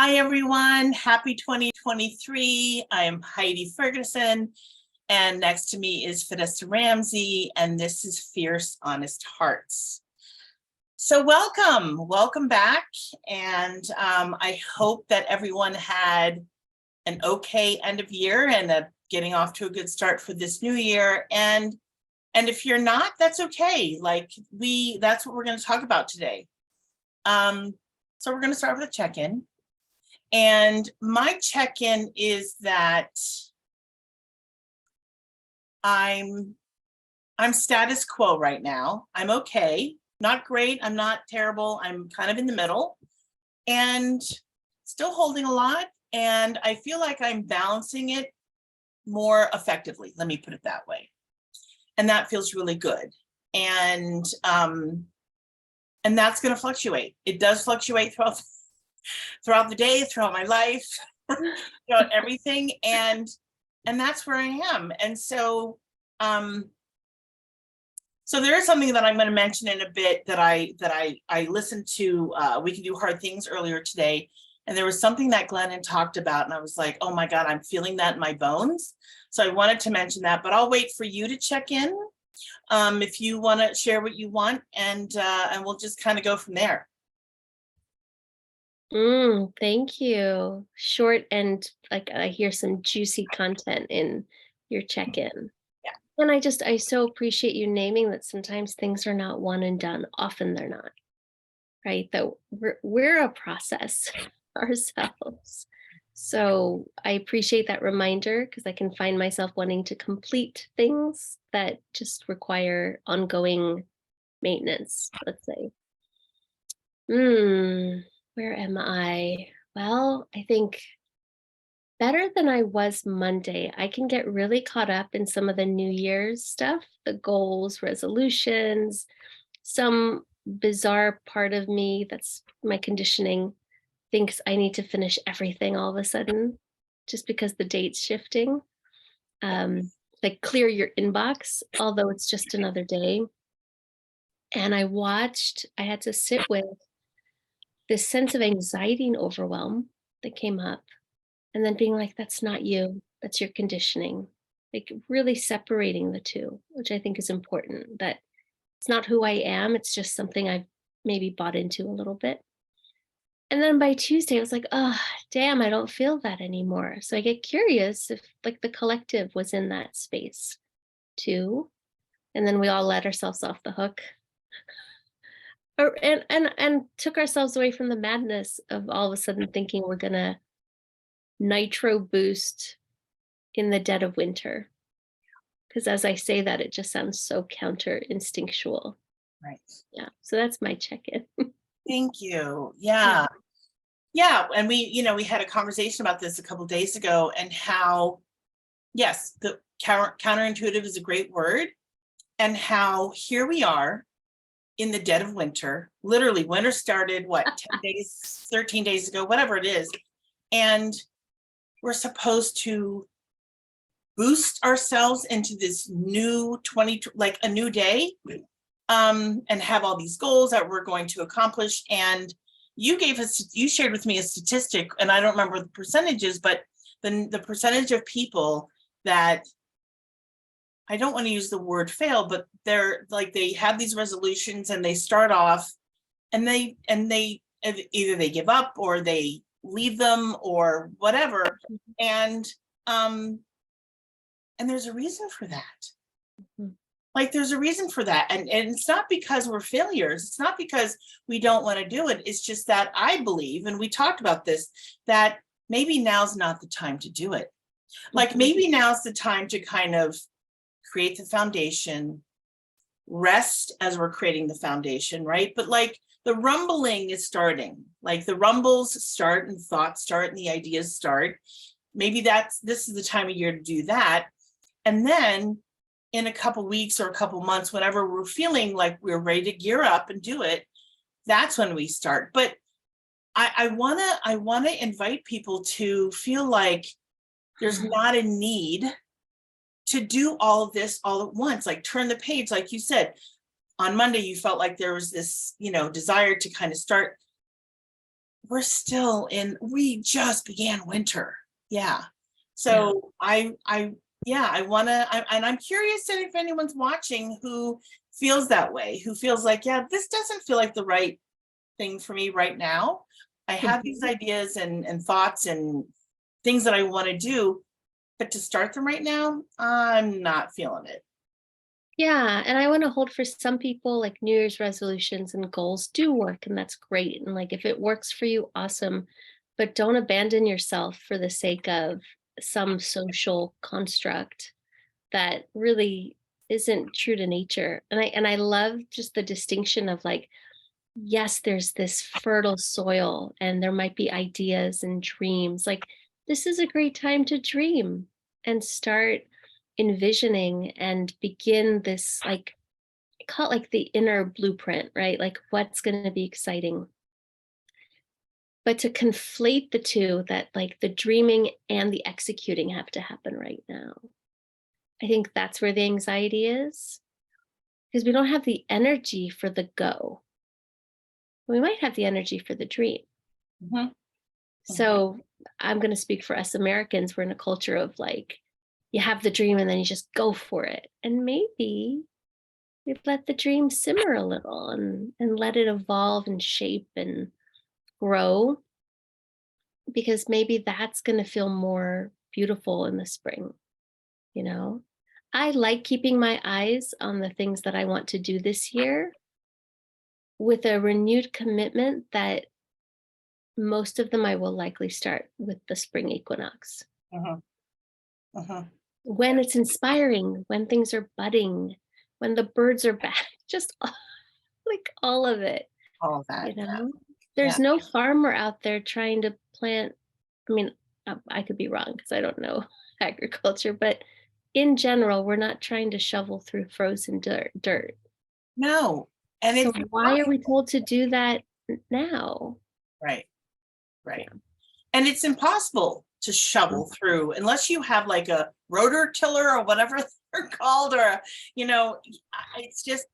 Hi, everyone. Happy 2023. I am Heidi Ferguson, and next to me is Fereshta Ramsey, and this is Fierce Honest Hearts. So welcome back. And I hope that everyone had an okay end of year and getting off to a good start for this new year. And if you're not, that's okay. That's what we're going to talk about today. So we're going to start with a check-in. And my check-in is that I'm status quo right now. I'm okay, not great, I'm not terrible, I'm kind of in the middle and still holding a lot. And I feel like I'm balancing it more effectively, let me put it that way. And that feels really good. And that's going to fluctuate. It does fluctuate throughout the day, throughout my life, throughout everything. And that's where I am. And so there is something that I'm going to mention in a bit that I listened to. We Can Do Hard Things earlier today. And there was something that Glennon talked about. And I was like, oh my God, I'm feeling that in my bones. So I wanted to mention that, but I'll wait for you to check in if you want to share what you want, and we'll just kind of go from there. Thank you. Short and I hear some juicy content in your check-in. Yeah. And I so appreciate you naming that sometimes things are not one and done. Often they're not, right? That we're a process ourselves. So I appreciate that reminder because I can find myself wanting to complete things that just require ongoing maintenance, let's say. Where am I? Well, I think better than I was Monday. I can get really caught up in some of the New Year's stuff, the goals, resolutions, some bizarre part of me that's my conditioning thinks I need to finish everything all of a sudden just because the date's shifting. Like clear your inbox, although it's just another day. And I had to sit with this sense of anxiety and overwhelm that came up, and then being like, that's not you, that's your conditioning. Like really separating the two, which I think is important, that it's not who I am, it's just something I've maybe bought into a little bit. And then by Tuesday, I was like, oh, damn, I don't feel that anymore. So I get curious if like the collective was in that space too. And then we all let ourselves off the hook. And took ourselves away from the madness of all of a sudden thinking we're gonna nitro boost in the dead of winter. Because as I say that, it just sounds so counter instinctual. Right. Yeah. So that's my check-in. Thank you. Yeah. And we had a conversation about this a couple of days ago, and how, yes, the counterintuitive is a great word, and how here we are in the dead of winter. Literally, winter started, 10 days, 13 days ago, whatever it is. And we're supposed to boost ourselves into this new a new day, and have all these goals that we're going to accomplish. And you shared with me a statistic, and I don't remember the percentages, but the percentage of people that, I don't want to use the word fail, but they have these resolutions and they start off and they either they give up or they leave them or whatever. And there's a reason for that. Like there's a reason for that. And it's not because we're failures. It's not because we don't want to do it. It's just that I believe, and we talked about this, that maybe now's not the time to do it. Like maybe now's the time to kind of create the foundation, rest as we're creating the foundation, right? But like the rumbling is starting, like the rumbles start and thoughts start and the ideas start. Maybe this is the time of year to do that. And then in a couple weeks or a couple months, whenever we're feeling like we're ready to gear up and do it, that's when we start. But I wanna invite people to feel like there's not a need to do all of this all at once, like turn the page. Like you said, on Monday, you felt like there was this, desire to kind of start we just began winter. Yeah. So I want to, and I'm curious if anyone's watching who feels that way, who feels like, yeah, this doesn't feel like the right thing for me right now. I have these ideas and thoughts and things that I want to do, but to start them right now, I'm not feeling it. Yeah, and I want to hold for some people like New Year's resolutions and goals do work, and that's great. And like if it works for you, awesome. But don't abandon yourself for the sake of some social construct that really isn't true to nature. And I love just the distinction of like, yes, there's this fertile soil and there might be ideas and dreams. Like this is a great time to dream and start envisioning and begin this like I call it like the inner blueprint, right? Like what's going to be exciting. But to conflate the two, that like the dreaming and the executing have to happen right now. I think that's where the anxiety is because we don't have the energy for the go. We might have the energy for the dream. Mhm. So I'm going to speak for us Americans. We're in a culture of like, you have the dream and then you just go for it. And maybe we let the dream simmer a little and let it evolve and shape and grow because maybe that's going to feel more beautiful in the spring, you know? I like keeping my eyes on the things that I want to do this year with a renewed commitment that most of them I will likely start with the spring equinox. Mhm. Mhm. When it's inspiring, when things are budding, when the birds are back, just like all of it, All of that. you know? Yeah. There's no farmer out there trying to plant. I mean, I could be wrong because I don't know agriculture, but in general, we're not trying to shovel through frozen dirt. No. And So it's why are we told to do that now? right. Right. Yeah. And it's impossible to shovel through unless you have like a rotor tiller or whatever they're called, or, it's just,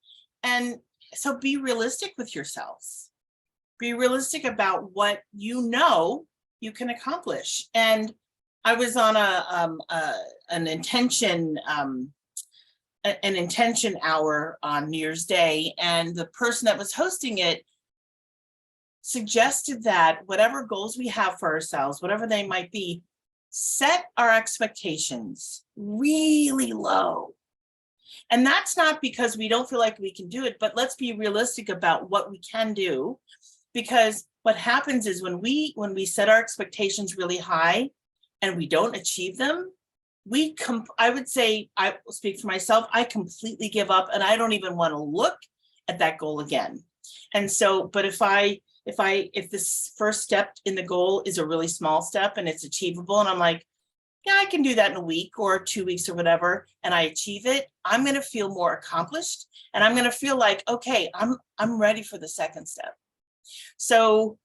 and so be realistic with yourselves. Be realistic about what you can accomplish. And I was on an intention, an intention hour on New Year's Day, and the person that was hosting it suggested that whatever goals we have for ourselves, whatever they might be, set our expectations really low. And that's not because we don't feel like we can do it, but let's be realistic about what we can do. Because what happens is when we set our expectations really high and we don't achieve them, I would say, I will speak for myself, I completely give up and I don't even want to look at that goal again. And so, but if this first step in the goal is a really small step and it's achievable, and I'm like, yeah, I can do that in a week or 2 weeks or whatever, and I achieve it, I'm going to feel more accomplished, and I'm going to feel like, okay, I'm ready for the second step. So,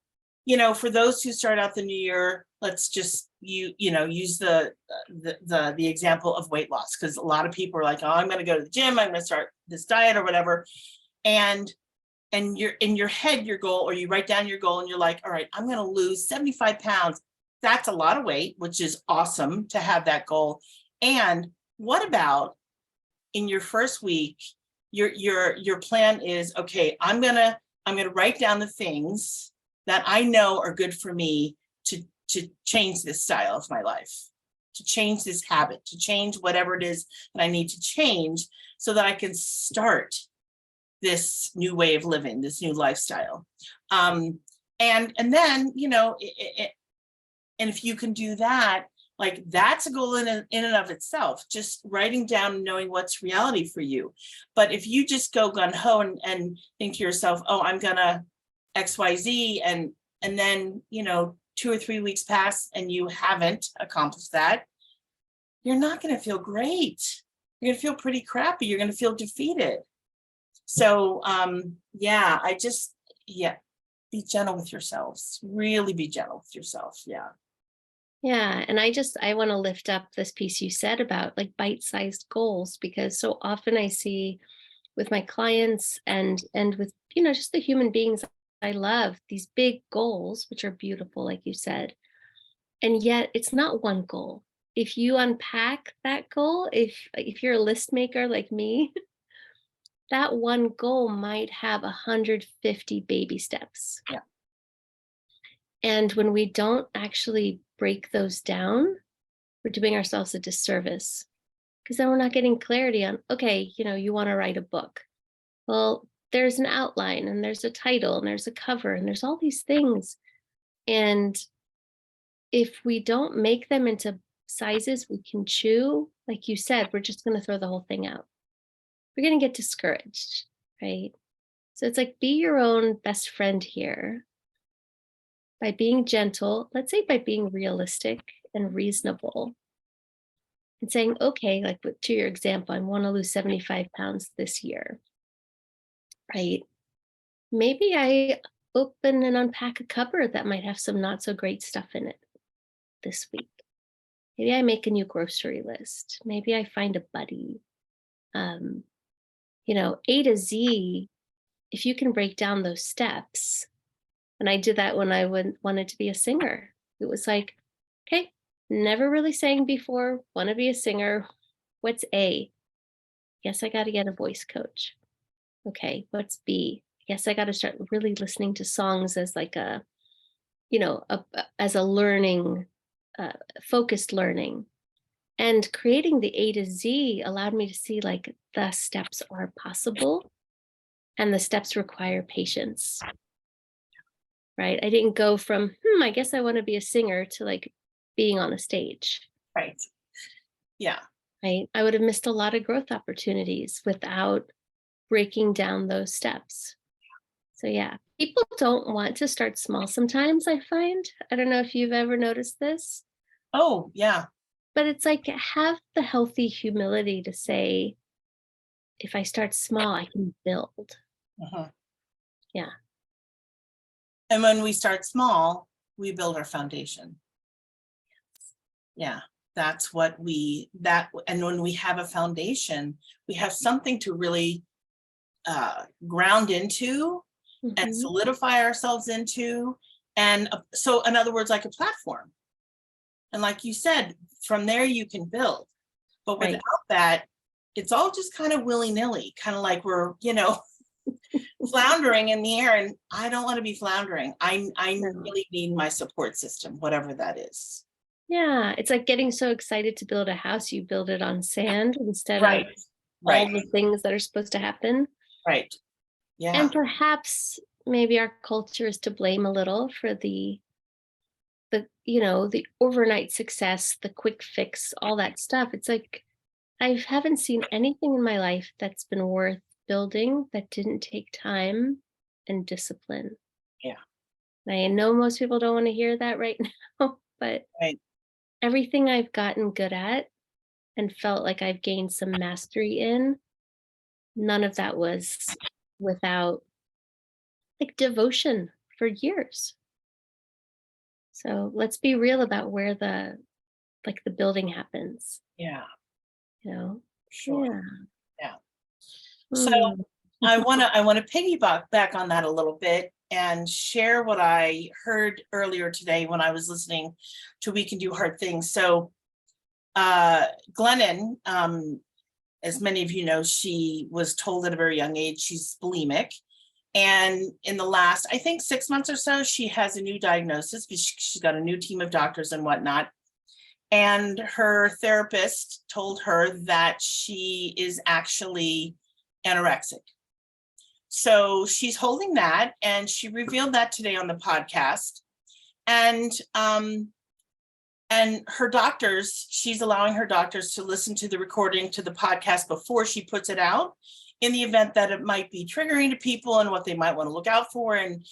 for those who start out the new year, let's just use the example of weight loss, because a lot of people are like, oh, I'm going to go to the gym, I'm going to start this diet or whatever, and you're in your head, your goal, or you write down your goal and you're like, all right, I'm going to lose 75 pounds. That's a lot of weight, which is awesome to have that goal. And what about in your first week, your plan is, okay, I'm going to write down the things that I know are good for me to change this style of my life, to change this habit, to change whatever it is that I need to change so that I can start this new way of living, this new lifestyle. And then, and if you can do that, like that's a goal in and of itself, just writing down and knowing what's reality for you. But if you just go gun ho and think to yourself, oh, I'm gonna XYZ, and then, 2 or 3 weeks pass and you haven't accomplished that, you're not going to feel great. You're going to feel pretty crappy. You're going to feel defeated. So, be gentle with yourselves. Really be gentle with yourself. Yeah. Yeah. And I want to lift up this piece you said about like bite-sized goals, because so often I see with my clients and with, just the human beings I love, these big goals, which are beautiful, like you said. And yet it's not one goal. If you unpack that goal, if you're a list maker like me, that one goal might have 150 baby steps. Yeah. And when we don't actually break those down, we're doing ourselves a disservice, because then we're not getting clarity on, okay, you want to write a book. Well, there's an outline and there's a title and there's a cover and there's all these things. And if we don't make them into sizes we can chew, like you said, we're just going to throw the whole thing out. We're going to get discouraged, right? So it's like, be your own best friend here by being gentle, let's say by being realistic and reasonable, and saying, okay, like to your example, I want to lose 75 pounds this year, right? Maybe I open and unpack a cupboard that might have some not so great stuff in it this week. Maybe I make a new grocery list. Maybe I find a buddy. A to Z, if you can break down those steps. And I did that when I wanted to be a singer. It was like, okay, never really sang before, want to be a singer. What's A? Guess I got to get a voice coach. Okay, what's B? Guess I got to start really listening to songs as like as a learning, focused learning. And creating the A to Z allowed me to see like the steps are possible and the steps require patience, right? I didn't go from, I guess I want to be a singer to like being on a stage. Right. Yeah. Right. I would have missed a lot of growth opportunities without breaking down those steps. So yeah, people don't want to start small sometimes, I find. I don't know if you've ever noticed this. Oh, yeah. But it's like, have the healthy humility to say, if I start small, I can build. Uh-huh. Yeah. And when we start small, we build our foundation. Yeah, that's what and when we have a foundation, we have something to really ground into and solidify ourselves into. And so in other words, like a platform. And like you said, from there you can build. But without that, it's all just kind of willy-nilly, kind of like we're, floundering in the air. And I don't want to be floundering. I really need my support system, whatever that is. Yeah. It's like getting so excited to build a house, you build it on sand instead of all the things that are supposed to happen. Right. Yeah. And perhaps maybe our culture is to blame a little for the overnight success, the quick fix, all that stuff. It's like, I haven't seen anything in my life that's been worth building that didn't take time and discipline. Yeah. I know most people don't want to hear that right now, but everything I've gotten good at and felt like I've gained some mastery in, none of that was without like devotion for years. So let's be real about where the building happens. Yeah. Sure. Yeah. So I want to piggyback back on that a little bit and share what I heard earlier today when I was listening to We Can Do Hard Things. So Glennon, as many of you know, she was told at a very young age she's bulimic. And in the last, I think 6 months or so, she has a new diagnosis because she's got a new team of doctors and whatnot. And her therapist told her that she is actually anorexic. So she's holding that, and she revealed that today on the podcast. And her doctors, she's allowing her doctors to listen to the recording to the podcast before she puts it out, in the event that it might be triggering to people and what they might want to look out for. And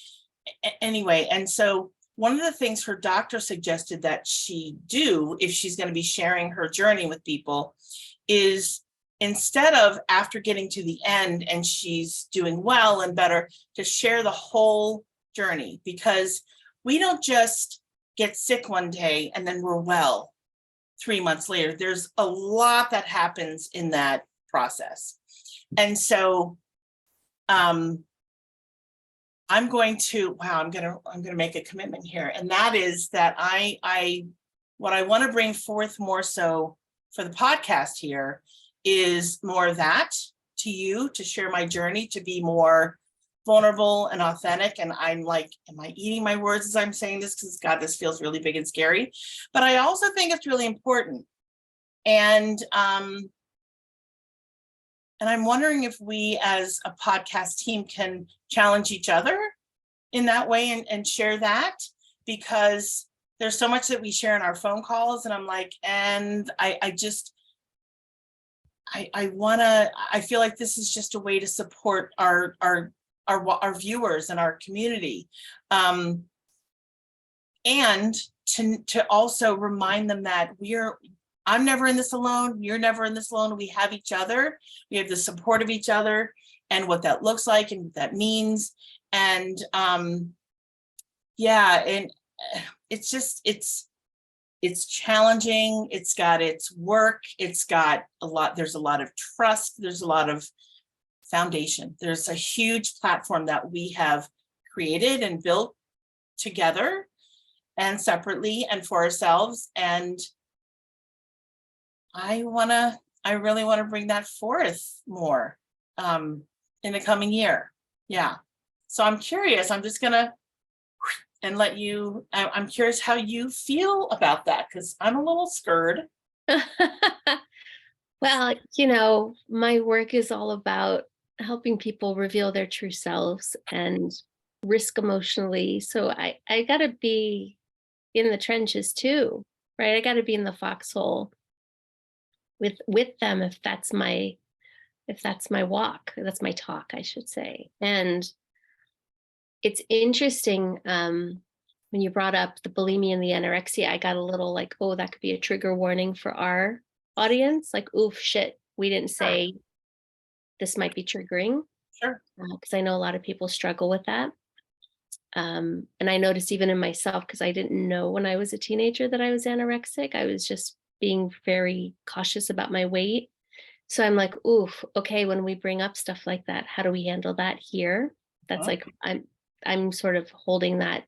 anyway, and so one of the things her doctor suggested that she do, if she's going to be sharing her journey with people, is instead of after getting to the end and she's doing well and better, to share the whole journey, because we don't just get sick one day and then we're well 3 months later. There's a lot that happens in that process. And so I'm going to, wow, I'm gonna make a commitment here. And that is that what I want to bring forth more so for the podcast here is more of that to you, to share my journey, to be more vulnerable and authentic. And I'm like, am I eating my words as I'm saying this? Because God, this feels really big and scary. But I also think it's really important. And I'm wondering if we as a podcast team can challenge each other in that way and share that, because there's so much that we share in our phone calls. And I'm like, and I feel like this is just a way to support our viewers and our community. And to also remind them that I'm never in this alone. You're never in this alone. We have each other. We have the support of each other and what that looks like and what that means. And yeah, and it's just, it's challenging. It's got its work. It's got there's a lot of trust. There's a lot of foundation. There's a huge platform that we have created and built together and separately and for ourselves. And I really want to bring that forth more in the coming year. Yeah. So I'm curious, I'm just gonna and let you, I'm curious how you feel about that, because I'm a little scared. Well, my work is all about helping people reveal their true selves and risk emotionally. So I gotta be in the trenches too, right? I gotta be in the foxhole with them if that's my walk, that's my talk, I should say. And it's interesting, when you brought up the bulimia and the anorexia, I got a little like, oh, that could be a trigger warning for our audience. Like, oof, shit, we didn't say this might be triggering. Sure. Because I know a lot of people struggle with that. And I noticed even in myself, because I didn't know when I was a teenager that I was anorexic. I was just being very cautious about my weight. So I'm like, oof, okay, when we bring up stuff like that, how do we handle that here? That's like, I'm sort of holding that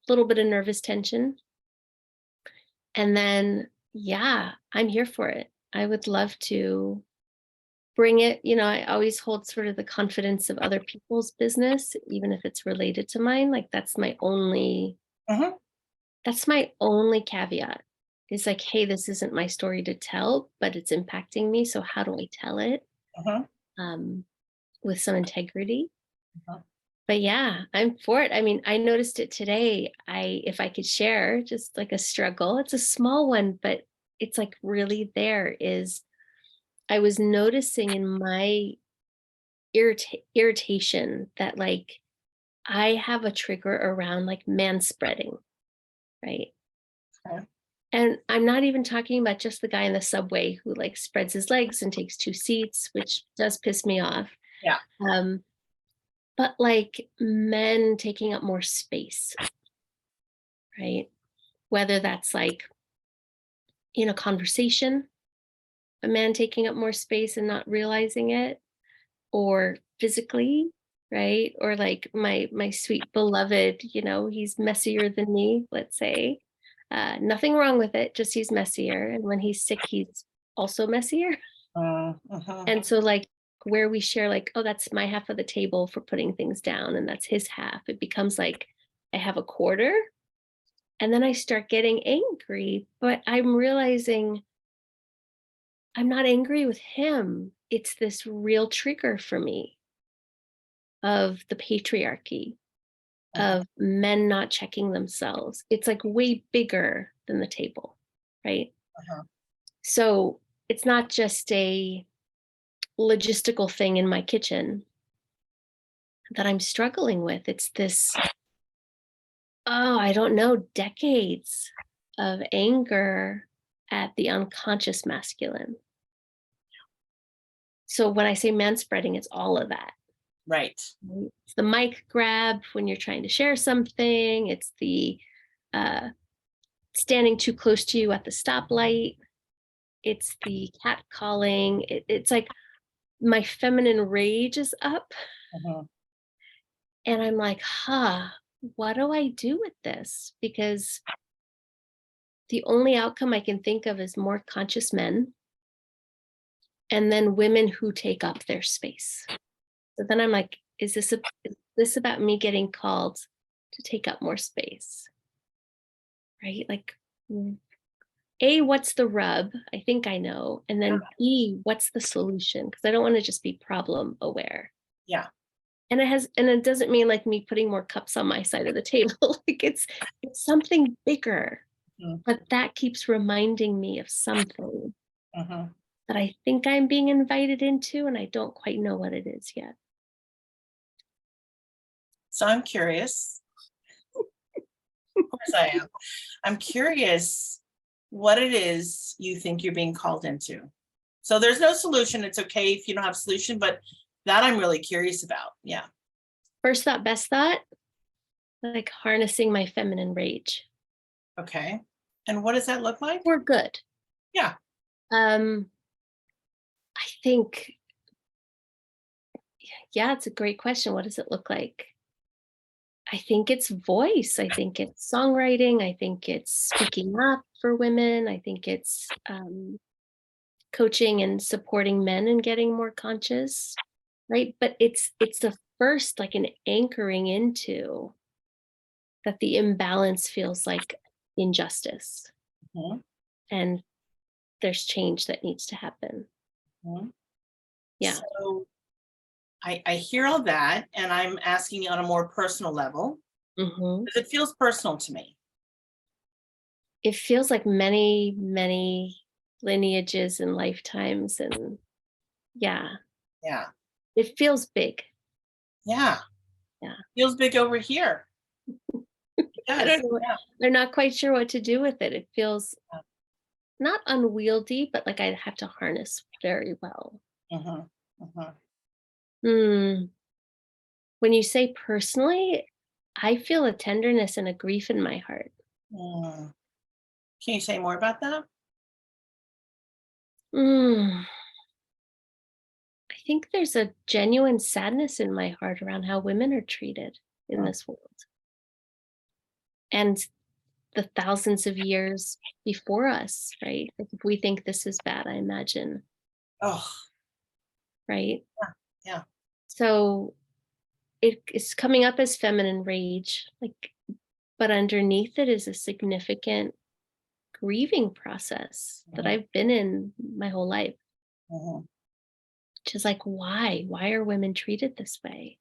little bit of nervous tension. And then, yeah, I'm here for it. I would love to bring it. I always hold sort of the confidence of other people's business, even if it's related to mine. Like that's my only caveat, is like, hey, this isn't my story to tell, but it's impacting me. So how do I tell it with some integrity? But yeah, I'm for it. I mean, I noticed it today. If I could share just like a struggle, it's a small one, but it's like really there, is I was noticing in my irritation that like I have a trigger around like manspreading, right? Okay. And I'm not even talking about just the guy in the subway who like spreads his legs and takes 2 seats, which does piss me off. Yeah. But like men taking up more space, right? Whether that's like in a conversation, a man taking up more space and not realizing it, or physically, right? Or like my sweet beloved, he's messier than me, let's say. Nothing wrong with it, just he's messier. And when he's sick, he's also messier. And so like where we share like, oh, that's my half of the table for putting things down, and that's his half, it becomes like I have a quarter. And then I start getting angry, but I'm realizing I'm not angry with him. It's this real trigger for me of the patriarchy, of men not checking themselves. It's like way bigger than the table, right? So it's not just a logistical thing in my kitchen that I'm struggling with. It's this, I don't know, decades of anger at the unconscious masculine. So when I say manspreading, it's all of that. Right. It's the mic grab when you're trying to share something. It's the standing too close to you at the stoplight. It's the cat calling. It's like my feminine rage is up. And I'm like, what do I do with this? Because the only outcome I can think of is more conscious men and then women who take up their space. So then I'm like, is this about me getting called to take up more space? Right? Like, A, what's the rub? I think I know. And then B, what's the solution? Because I don't want to just be problem aware. Yeah. And it doesn't mean like me putting more cups on my side of the table. Like it's something bigger. Mhm. But that keeps reminding me of something Mhm. that I think I'm being invited into, and I don't quite know what it is yet. So I'm curious. Of course I am. I'm curious what it is you think you're being called into. So there's no solution. It's okay if you don't have a solution, but that I'm really curious about. Yeah. First thought, best thought, like harnessing my feminine rage. Okay. And what does that look like? We're good. Yeah. I think, yeah, it's a great question. What does it look like? I think it's voice. I think it's songwriting. I think it's speaking up for women. I think it's coaching and supporting men and getting more conscious, right? But it's the first, like an anchoring into that the imbalance feels like injustice, Mhm. and there's change that needs to happen. Mhm. Yeah. So I hear all that, and I'm asking on a more personal level Hmm. because it feels personal to me. It feels like many, many lineages and lifetimes, and yeah, Yeah. it feels big. Yeah. Yeah. Feels big over here. It I don't does. know. Yeah. They're not quite sure what to do with it. It feels not unwieldy, but like I have to harness very well. Mhm. Mhm. Hmm. When you say personally, I feel a tenderness and a grief in my heart. Mm. Can you say more about that? Mm. I think there's a genuine sadness in my heart around how women are treated in Mm. this world. And the thousands of years before us, right? Like if we think this is bad, I imagine, Oh, right? yeah. So it is coming up as feminine rage, like, but underneath it is a significant grieving process that Mhm. I've been in my whole life, Mhm. which is like, why? Why are women treated this way?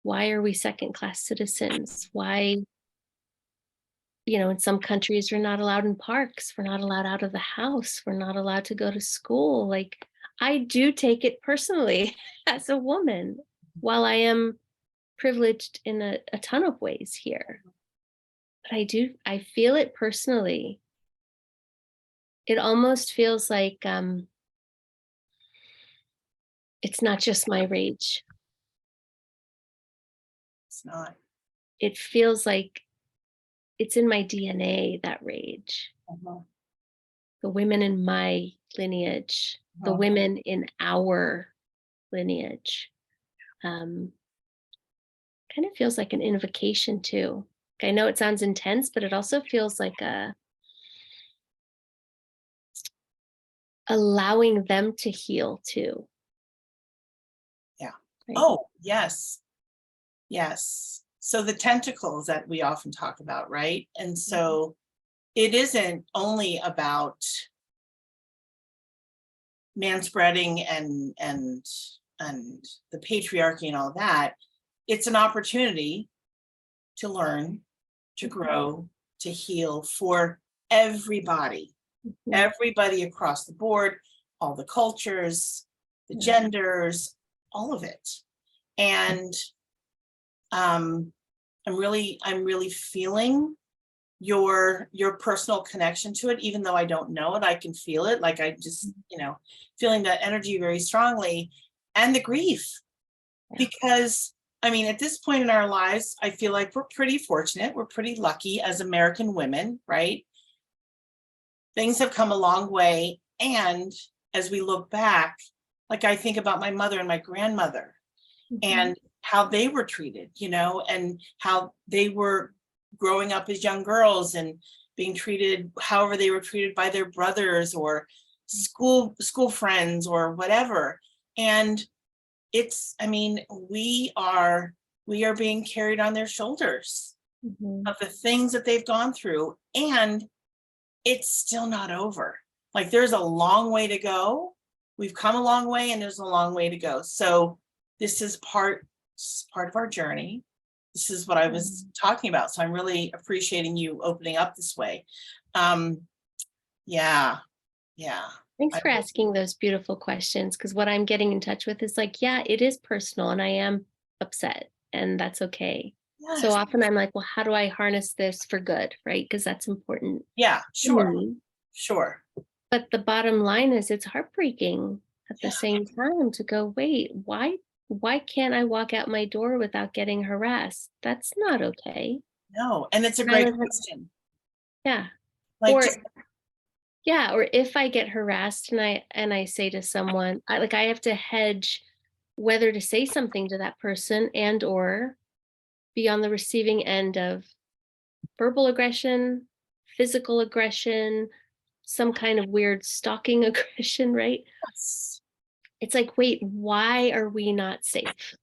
Why are we second class citizens? Why, in some countries, we're not allowed in parks. We're not allowed out of the house. We're not allowed to go to school. Like, I do take it personally as a woman, while I am privileged in a ton of ways here. But I feel it personally. It almost feels like it's not just my rage. It's not. It feels like it's in my DNA, that rage. Mhm. The women in my lineage, the Mhm. women in our lineage. Um, Kind of feels like an invocation too. I know it sounds intense, but it also feels like allowing them to heal too. Yeah. Right? Oh, yes. Yes. So the tentacles that we often talk about, right? And Mhm. so it isn't only about manspreading and the patriarchy and all that. It's an opportunity to learn, to Mhm. grow, to heal for everybody, Mhm. everybody across the board, all the cultures, the Yeah. genders, all of it. And um, I'm really feeling your personal connection to it, even though I don't know it. I can feel it. Like I just, feeling that energy very strongly, and the grief. Yeah. Because I mean, at this point in our lives, I feel like we're pretty fortunate. We're pretty lucky as American women, right? Things have come a long way. And as we look back, like I think about my mother and my grandmother Mhm. and how they were treated, and how they were growing up as young girls and being treated however they were treated by their brothers or school friends or whatever. And we are being carried on their shoulders of the things that they've gone through, and it's still not over. Like, there's a long way to go. We've come a long way, and there's a long way to go. So this is part of our journey. This is what I was talking about. So I'm really appreciating you opening up this way. Yeah. Thanks for asking those beautiful questions, because what I'm getting in touch with is like, yeah, it is personal and I am upset, and that's okay. Yes. So often I'm like, well, how do I harness this for good, right? Because that's important. Yeah, sure. Sure. But the bottom line is it's heartbreaking at the same time to go, wait, why can't I walk out my door without getting harassed? That's not okay. No, and it's a great question. Yeah. Like, or if I get harassed and I say to someone, I have to hedge whether to say something to that person and or be on the receiving end of verbal aggression, physical aggression, some kind of weird stalking aggression, right? yes. It's like, wait, why are we not safe?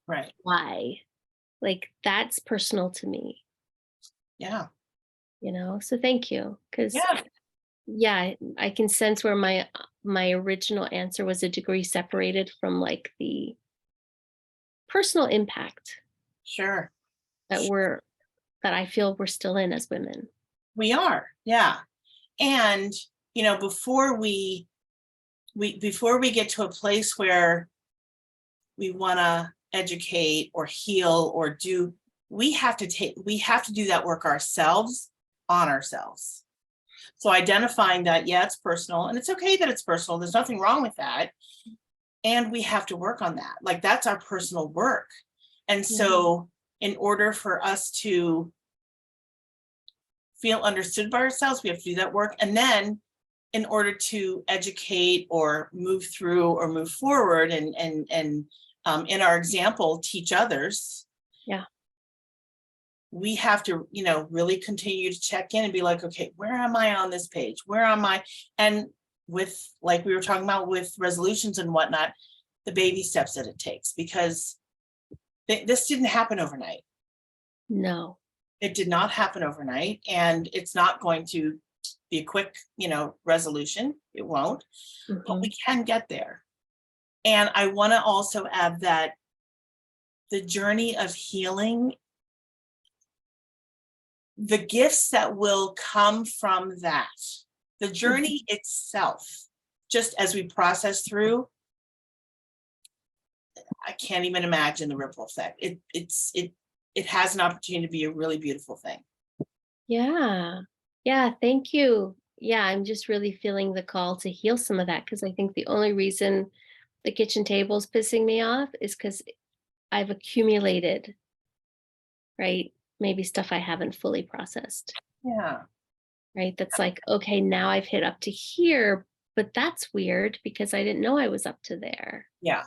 Right. Why? Like, that's personal to me. Yeah. So thank you. Because yeah, I can sense where my original answer was a degree separated from like the personal impact Sure. that I feel we're still in as women. We are. Yeah. And, before we get to a place where we want to educate or heal or do, we have to do that work ourselves, on ourselves. So identifying that, yeah, it's personal, and it's okay that it's personal. There's nothing wrong with that. And we have to work on that. Like, that's our personal work. And so in order for us to feel understood by ourselves, we have to do that work. And then in order to educate or move through or move forward and in our example, teach others. Yeah. We have to, really continue to check in and be like, okay, where am I on this page? Where am I? And with, like we were talking about with resolutions and whatnot, the baby steps that it takes, because this didn't happen overnight. No. It did not happen overnight, and it's not going to be a quick, resolution. It won't, but we can get there. And I want to also add that the journey of healing, the gifts that will come from that, the journey itself, just as we process through, I can't even imagine the ripple effect. It has an opportunity to be a really beautiful thing. Yeah. Yeah. Thank you. Yeah. I'm just really feeling the call to heal some of that, because I think the only reason the kitchen table's pissing me off is because I've accumulated, right? Maybe stuff I haven't fully processed. Yeah. Right. That's like, okay, now I've hit up to here, but that's weird because I didn't know I was up to there. Yeah.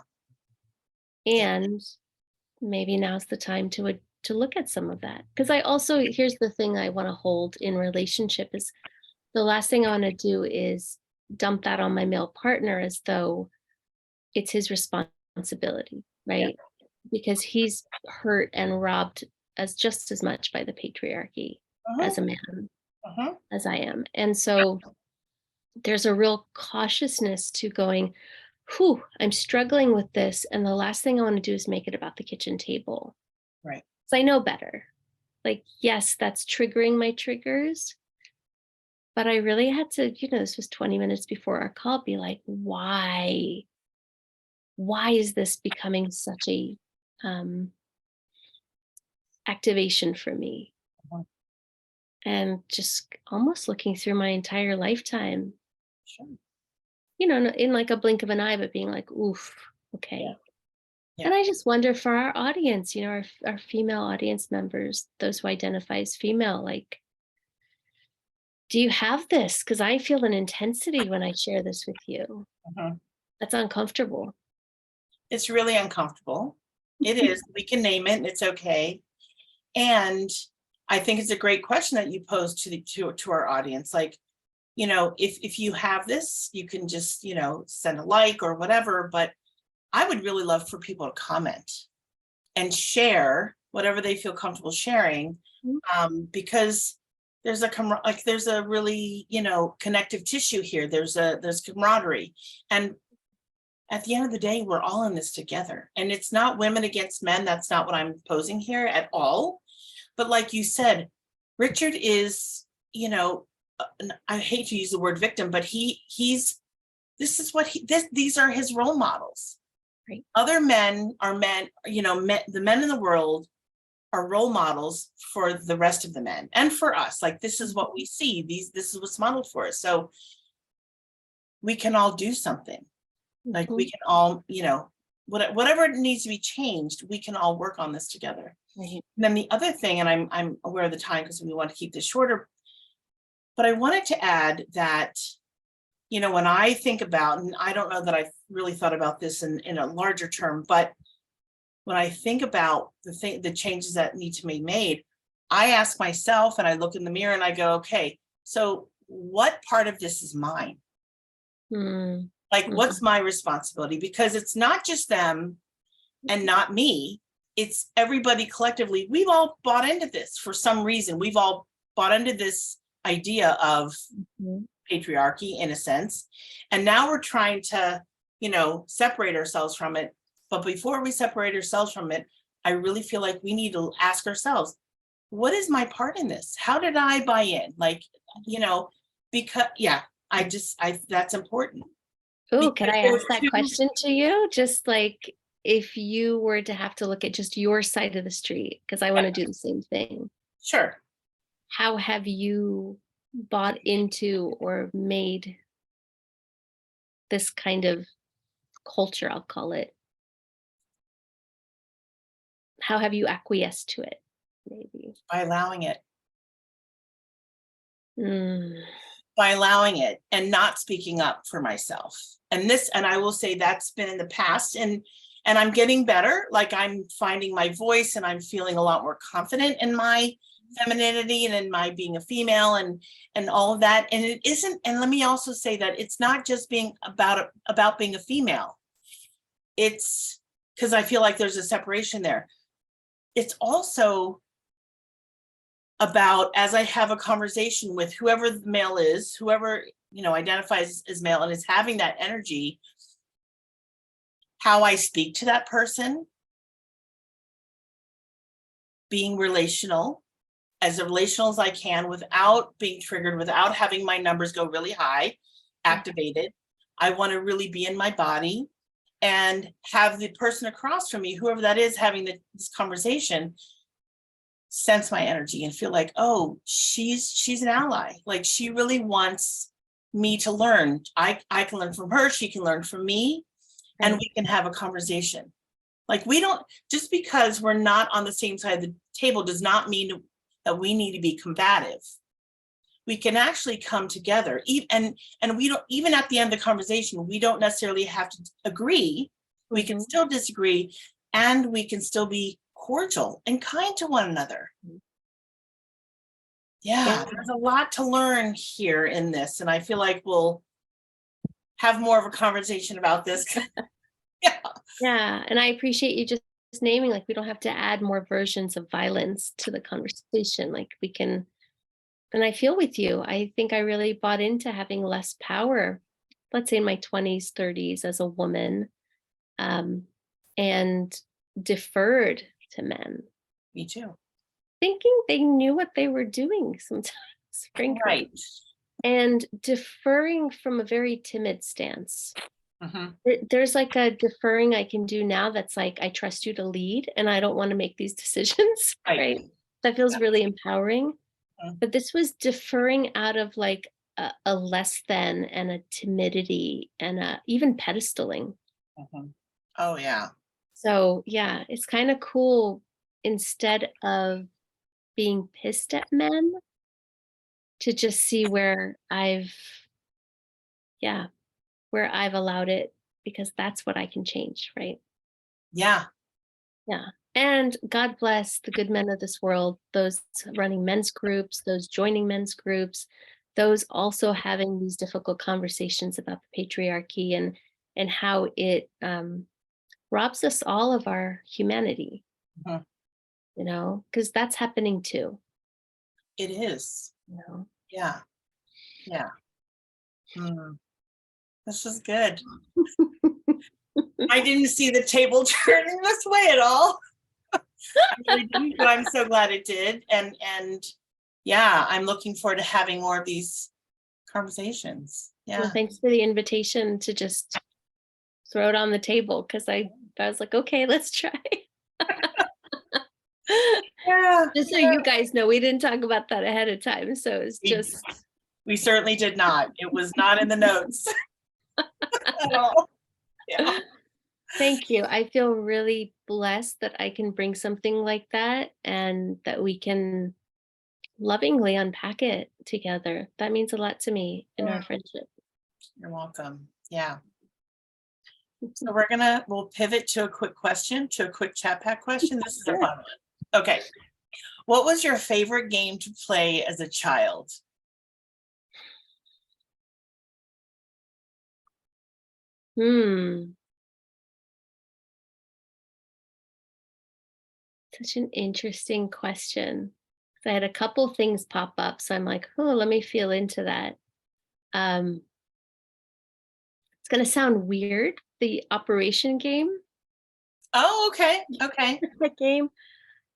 And maybe now's the time to look at some of that. Because I also, here's the thing I want to hold in relationship is the last thing I want to do is dump that on my male partner as though it's his responsibility, right? Because he's hurt and robbed as just as much by the patriarchy as a man as I am. And so there's a real cautiousness to going, whew, I'm struggling with this. And the last thing I want to do is make it about the kitchen table. Right. So I know better. Like, yes, that's triggering my triggers. But I really had to, this was 20 minutes before our call, be like, why is this becoming such a activation for me? And just almost looking through my entire lifetime, in like a blink of an eye, but being like, oof, okay. Yeah. And I just wonder for our audience, our female audience members, those who identify as female, like, do you have this? Because I feel an intensity when I share this with you. That's uncomfortable. It's really uncomfortable. It is. We can name it. It's okay. And I think it's a great question that you posed to our audience. Like, if you have this, you can just, send a like or whatever. But I would really love for people to comment and share whatever they feel comfortable sharing, because there's a really, connective tissue here. There's camaraderie, and at the end of the day, we're all in this together. And it's not women against men. That's not what I'm posing here at all. But like you said, Richard is, I hate to use the word victim, but these are his role models. Right. Other men are men, the men in the world are role models for the rest of the men and for us. Like, this is what we see. This is what's modeled for us. So we can all do something. Like, we can all, whatever needs to be changed, we can all work on this together. Right. And then the other thing, and I'm aware of the time because we want to keep this shorter, but I wanted to add that, when I think about, and I don't know that I've really thought about this in a larger term, but when I think about the changes that need to be made, I ask myself and I look in the mirror and I go, okay, so what part of this is mine? Like, what's my responsibility? Because it's not just them and not me. It's everybody collectively. We've all bought into this for some reason. We've all bought into this idea of patriarchy, in a sense. And now we're trying to, separate ourselves from it. But before we separate ourselves from it, I really feel like we need to ask ourselves, what is my part in this? How did I buy in? Like, because, that's important. Oh, can I ask that question to you? Just like, if you were to have to look at just your side of the street, because I want to do the same thing. Sure. How have you bought into or made this kind of culture, I'll call it? How have you acquiesced to it? Maybe. By allowing it. Mm. By allowing it and not speaking up for myself. And I will say that's been in the past, and I'm getting better. Like, I'm finding my voice and I'm feeling a lot more confident in my femininity and in my being a female and all of that. And it isn't, and let me also say that it's not just being about being a female. It's because I feel like there's a separation there. It's also about, as I have a conversation with whoever the male is, whoever, identifies as male and is having that energy, how I speak to that person, being relational as I can without being triggered, without having my numbers go really high, activated. I want to really be in my body and have the person across from me, whoever that is having this conversation, sense my energy and feel like, oh, she's an ally. Like, she really wants me to learn. I can learn from her, she can learn from me, and we can have a conversation. Like, we don't, just because we're not on the same side of the table does not mean that we need to be combative. We can actually come together, and we don't, even at the end of the conversation, we don't necessarily have to agree. We can still disagree, and we can still be cordial and kind to one another. Yeah, there's a lot to learn here in this, and I feel like we'll have more of a conversation about this. Yeah, and I appreciate you just naming, like, we don't have to add more versions of violence to the conversation. Like, we can, and I feel with you. I think I really bought into having less power, let's say in my 20s, 30s as a woman, and deferred to men. Me too. Thinking they knew what they were doing sometimes, frankly. Right. And deferring from a very timid stance. There's like a deferring I can do now that's like, I trust you to lead and I don't want to make these decisions. Right. That feels really empowering. But this was deferring out of like a less than and a timidity and even pedestaling. Oh, yeah. So yeah, it's kind of cool, instead of being pissed at men, to just see where I've allowed it, because that's what I can change, right? Yeah. Yeah. And God bless the good men of this world, those running men's groups, those joining men's groups, those also having these difficult conversations about the patriarchy and how it robs us all of our humanity, Mhm. because that's happening too, It is. you know. Yeah. Yeah. Mm. This was good. I didn't see the table turning this way at all. I really didn't, but I'm so glad it did. And yeah, I'm looking forward to having more of these conversations. Well, Yeah. thanks for the invitation to just throw it on the table because I was like, okay, let's try. Yeah. Just so you guys know, we didn't talk about that ahead of time. So it's We, just we certainly did not. It was not in the notes at all. Yeah. thank you. I feel really blessed that I can bring something like that and that we can lovingly unpack it together. That means a lot to me in our friendship. You're welcome. Yeah. Mhm. So we'll pivot to a quick chat pack question. This is a Sure. fun one. Okay. What was your favorite game to play as a child? Hmm. Such an interesting question. 'Cause I had a couple things pop up, so I'm like, oh, let me feel into that. Um, it's gonna sound weird. The operation game, Oh, okay. Okay. that game,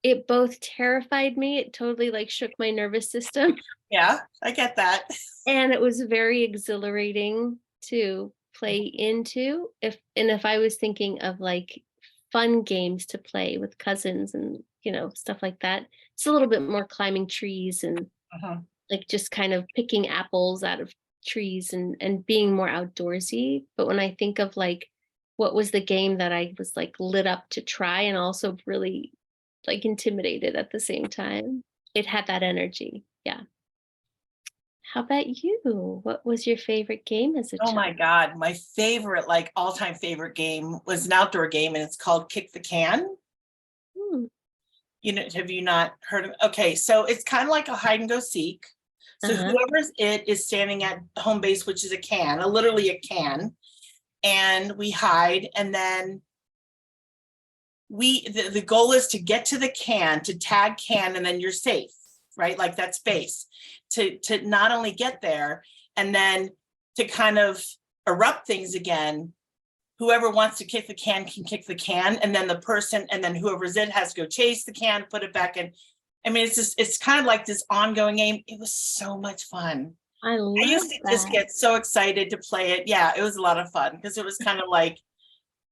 it both terrified me. It totally like shook my nervous system, Yeah, I get that. and it was very exhilarating to play into. If I was thinking of like fun games to play with cousins and stuff like that, it's a little bit more climbing trees and Uh-huh. like just kind of picking apples out of trees and being more outdoorsy. But when I think of like what was the game that I was like lit up to try and also really like intimidated at the same time, it had that energy. Yeah. How about you? What was your favorite game as a Oh my child? God. My favorite, like all-time favorite game was an outdoor game and it's called Kick the Can. Hmm. Have you not heard of? Okay, so it's kind of like a hide and go seek. So Uh-huh. whoever's it is standing at home base, which is literally a can, and we hide, and then the goal is to get to the can, to tag can, and then you're safe, right? Like that space to not only get there and then to kind of erupt things again. Whoever wants to kick the can kick the can, and then the person, and then whoever's it has to go chase the can, put it back in. I mean, it's kind of like this ongoing game. It was so much fun. I I love used to just that. get so excited to play it. Yeah, it was a lot of fun because it was kind of like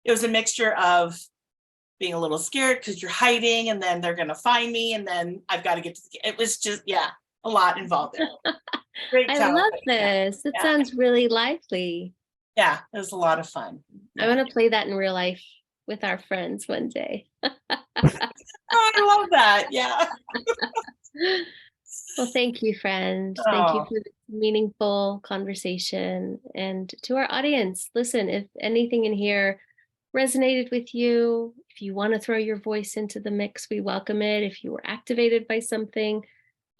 it was a mixture of being a little scared because you're hiding and then they're gonna find me and then I've got to get to it was just a lot involved there. Great I love childhood. Yeah, this. It yeah, sounds really lively. yeah. It was a lot of fun. I Yeah. want to play that in real life with our friends one day. Oh, I love that. Yeah. Well, thank you, friend. Thank you Oh, for this meaningful conversation. And to our audience, listen, if anything in here resonated with you, if you want to throw your voice into the mix, we welcome it. If you were activated by something,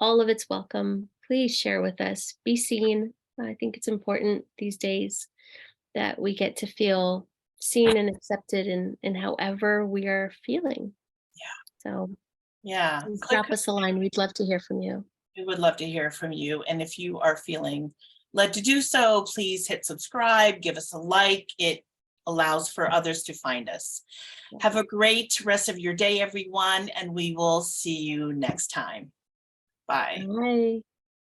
all of it's welcome. Please share with us. Be seen. I think it's important these days that we get to feel seen and accepted in however we are feeling. So yeah. please Click. drop us a line. We'd love to hear from you. We would love to hear from you. And if you are feeling led to do so, please hit subscribe, give us a like. It allows for others to find us. Have a great rest of your day, everyone, and we will see you next time. Bye. Bye.